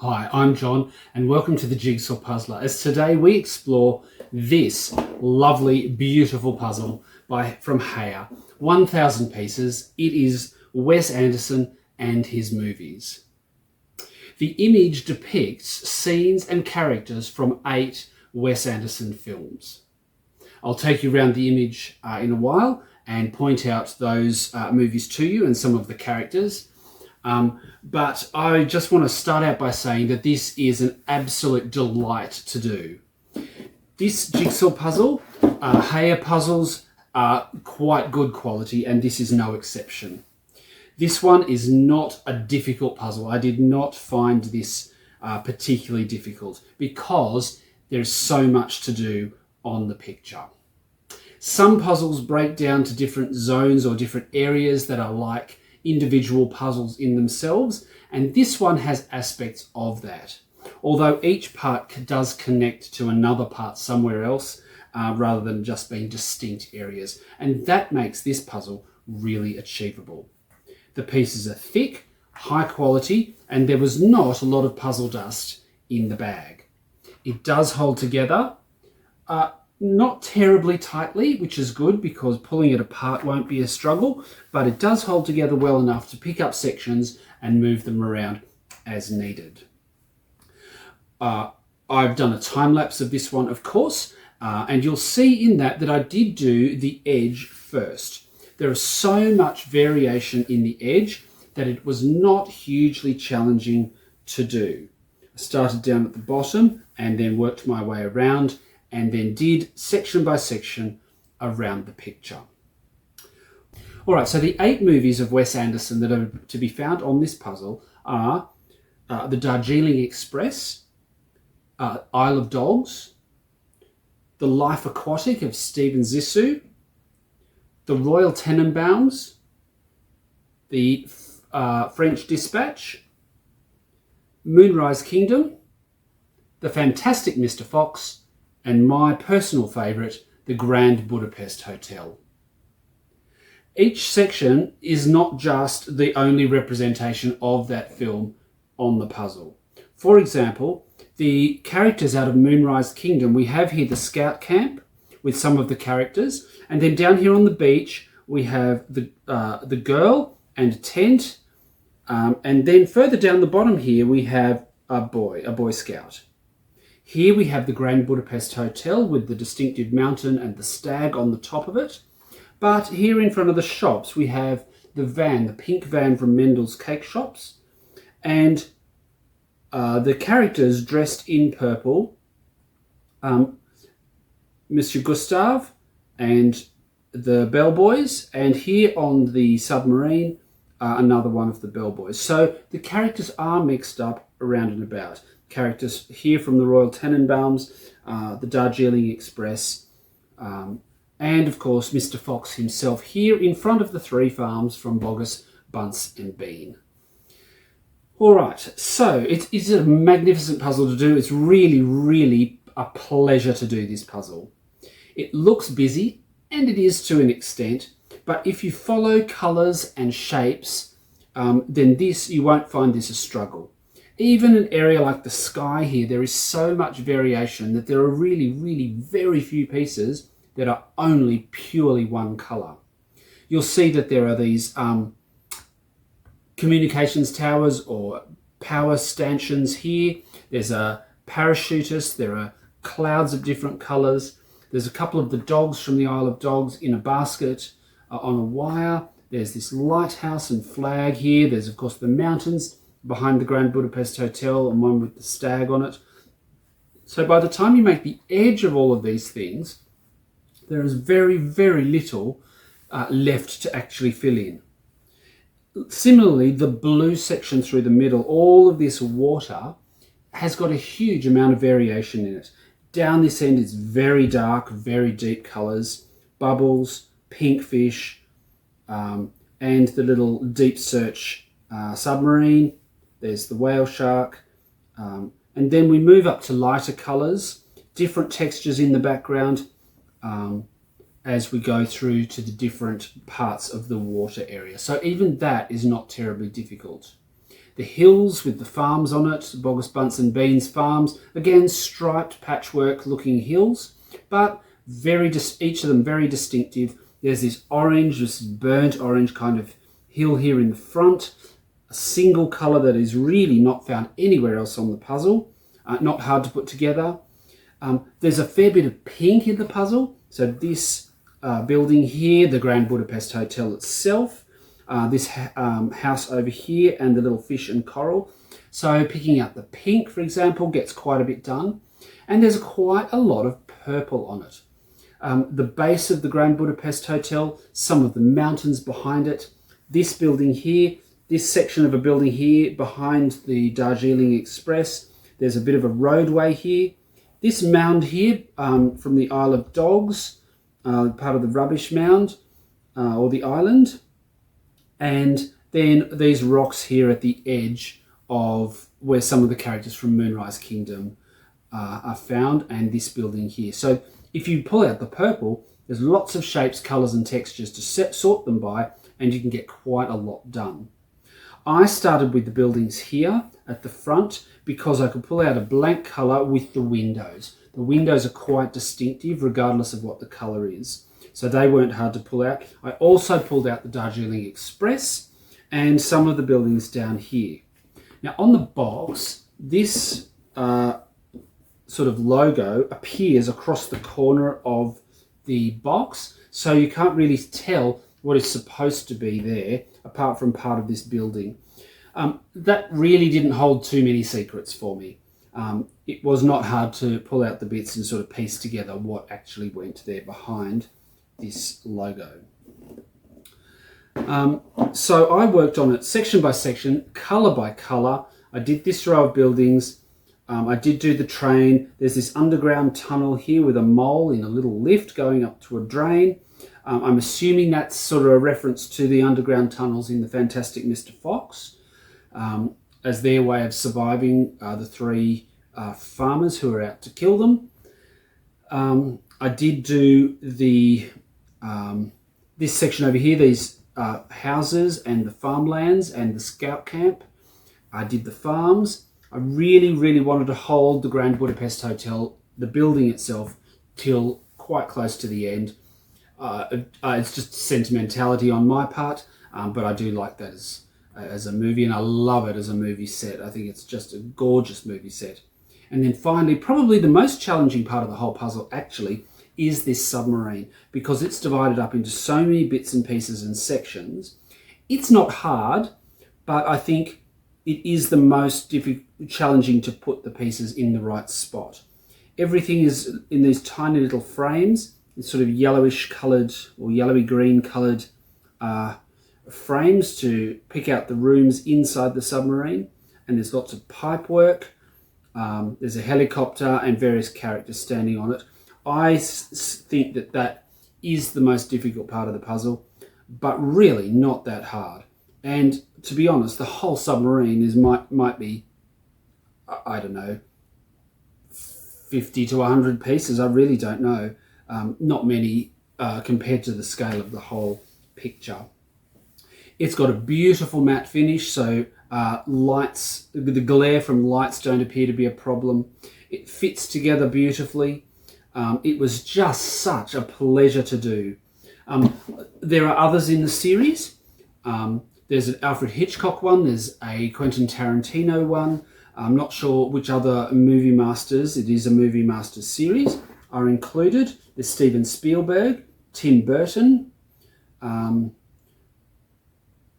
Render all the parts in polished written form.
Hi, I'm John and welcome to the Jigsaw Puzzler, as today we explore this lovely, beautiful puzzle from Heye. 1,000 pieces. It is Wes Anderson and his movies. The image depicts scenes and characters from 8 Wes Anderson films. I'll take you around the image in a while and point out those movies to you and some of the characters. But I just want to start out by saying that this is an absolute delight to do. This jigsaw puzzle, Heye puzzles are quite good quality, and this is no exception. This one is not a difficult puzzle. I did not find this particularly difficult because there's so much to do on the picture. Some puzzles break down to different zones or different areas that are like individual puzzles in themselves, and this one has aspects of that, although each part does connect to another part somewhere else rather than just being distinct areas, and that makes this puzzle really achievable. The pieces are thick, high quality, and there was not a lot of puzzle dust in the bag. It does hold together, not terribly tightly, which is good because pulling it apart won't be a struggle, but it does hold together well enough to pick up sections and move them around as needed. I've done a time lapse of this one, of course, and you'll see in that I did do the edge first. There is so much variation in the edge that it was not hugely challenging to do. I started down at the bottom and then worked my way around, and then did section by section around the picture. All right, so the 8 movies of Wes Anderson that are to be found on this puzzle are the Darjeeling Express, Isle of Dogs, The Life Aquatic of Stephen Zissou, The Royal Tenenbaums, The French Dispatch, Moonrise Kingdom, The Fantastic Mr. Fox, and my personal favourite, the Grand Budapest Hotel. Each section is not just the only representation of that film on the puzzle. For example, the characters out of Moonrise Kingdom, we have here the scout camp with some of the characters, and then down here on the beach we have the girl and a tent, and then further down the bottom here we have a boy scout. Here we have the Grand Budapest Hotel with the distinctive mountain and the stag on the top of it. But here in front of the shops, we have the van, the pink van from Mendel's Cake Shops. And the characters dressed in purple, Monsieur Gustave and the bellboys. And here on the submarine, another one of the bellboys. So the characters are mixed up around and about. Characters here from the Royal Tenenbaums, the Darjeeling Express, and of course Mr. Fox himself here in front of the 3 farms from Boggis, Bunce and Bean. Alright, so it is a magnificent puzzle to do. It's really, really a pleasure to do this puzzle. It looks busy, and it is to an extent, but if you follow colours and shapes, then you won't find this a struggle. Even an area like the sky here, there is so much variation that there are really, really very few pieces that are only purely one colour. You'll see that there are these communications towers or power stanchions here. There's a parachutist. There are clouds of different colours. There's a couple of the dogs from the Isle of Dogs in a basket on a wire. There's this lighthouse and flag here. There's, of course, the mountains behind the Grand Budapest Hotel and one with the stag on it. So by the time you make the edge of all of these things, there is very, very little left to actually fill in. Similarly, the blue section through the middle, all of this water has got a huge amount of variation in it. Down this end it's very dark, very deep colours, bubbles, pink fish, and the little deep search submarine. There's the whale shark, and then we move up to lighter colours, different textures in the background as we go through to the different parts of the water area. So even that is not terribly difficult. the hills with the farms on it, Bogus Bunce and Beans farms. Again, striped patchwork looking hills, but each of them very distinctive. There's this orange, this burnt orange kind of hill here in the front, a single colour that is really not found anywhere else on the puzzle, not hard to put together. There's a fair bit of pink in the puzzle. So this building here, the Grand Budapest Hotel itself, this house over here, and the little fish and coral. So picking out the pink, for example, gets quite a bit done. And there's quite a lot of purple on it. The base of the Grand Budapest Hotel, some of the mountains behind it, this building here, this section of a building here behind the Darjeeling Express. There's a bit of a roadway here. This mound here from the Isle of Dogs, part of the rubbish mound or the island. And then these rocks here at the edge of where some of the characters from Moonrise Kingdom are found, and this building here. So if you pull out the purple, there's lots of shapes, colours and textures to sort them by, and you can get quite a lot done. I started with the buildings here at the front because I could pull out a blank colour with the windows. The windows are quite distinctive regardless of what the colour is. So they weren't hard to pull out. I also pulled out the Darjeeling Express and some of the buildings down here. Now on the box, this sort of logo appears across the corner of the box, so you can't really tell what is supposed to be there apart from part of this building. That really didn't hold too many secrets for me. It was not hard to pull out the bits and sort of piece together what actually went there behind this logo. So I worked on it section by section, colour by colour. I did this row of buildings. I did do the train. There's this underground tunnel here with a mole in a little lift going up to a drain. I'm assuming that's sort of a reference to the underground tunnels in the Fantastic Mr. Fox, as their way of surviving the three farmers who are out to kill them. I did do the this section over here, these houses and the farmlands and the scout camp. I did the farms. I really, really wanted to hold the Grand Budapest Hotel, the building itself, till quite close to the end. It's just sentimentality on my part, but I do like that as a movie, and I love it as a movie set. I think it's just a gorgeous movie set. And then finally, probably the most challenging part of the whole puzzle actually is this submarine, because it's divided up into so many bits and pieces and sections. It's not hard, but I think it is the most challenging to put the pieces in the right spot. Everything is in these tiny little frames. It's sort of yellowish coloured or yellowy green coloured frames to pick out the rooms inside the submarine. And there's lots of pipe work. There's a helicopter and various characters standing on it. I think that is the most difficult part of the puzzle, but really not that hard. And to be honest, the whole submarine might be, I don't know, 50 to 100 pieces. I really don't know. Not many compared to the scale of the whole picture. It's got a beautiful matte finish, so lights, the glare from lights don't appear to be a problem. It fits together beautifully. It was just such a pleasure to do. There are others in the series. There's an Alfred Hitchcock one, there's a Quentin Tarantino one. I'm not sure which other movie masters, it is a movie masters series, are included. There's Steven Spielberg, Tim Burton.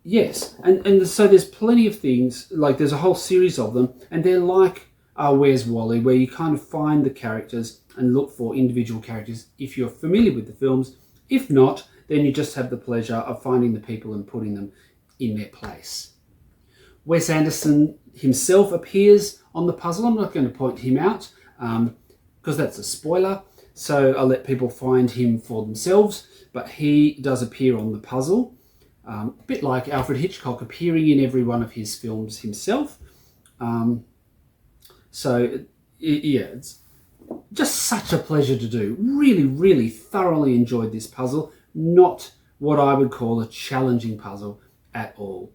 Yes, and so there's plenty of things, like there's a whole series of them, and they're like Where's Wally, where you kind of find the characters and look for individual characters if you're familiar with the films. If not, then you just have the pleasure of finding the people and putting them in their place. Wes Anderson himself appears on the puzzle. I'm not going to point him out because that's a spoiler, so I'll let people find him for themselves, but he does appear on the puzzle, a bit like Alfred Hitchcock appearing in every one of his films himself. So yeah, it's just such a pleasure to do. Really, really thoroughly enjoyed this puzzle. Not what I would call a challenging puzzle at all.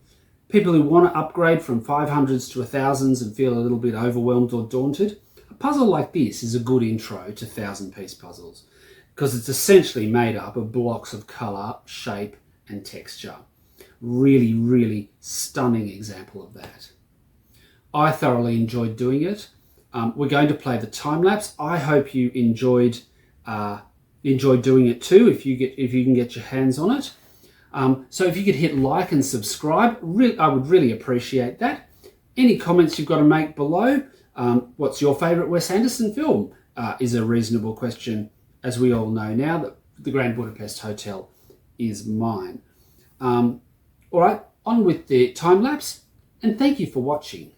People who want to upgrade from 500s to 1000s and feel a little bit overwhelmed or daunted, a puzzle like this is a good intro to 1000-piece puzzles because it's essentially made up of blocks of colour, shape and texture. Really, really stunning example of that. I thoroughly enjoyed doing it. We're going to play the time lapse. I hope you enjoyed doing it too. If you can get your hands on it. So if you could hit like and subscribe, I would really appreciate that. Any comments you've got to make below. What's your favourite Wes Anderson film? Is a reasonable question, as we all know now that the Grand Budapest Hotel is mine. All right, on with the time lapse, and thank you for watching.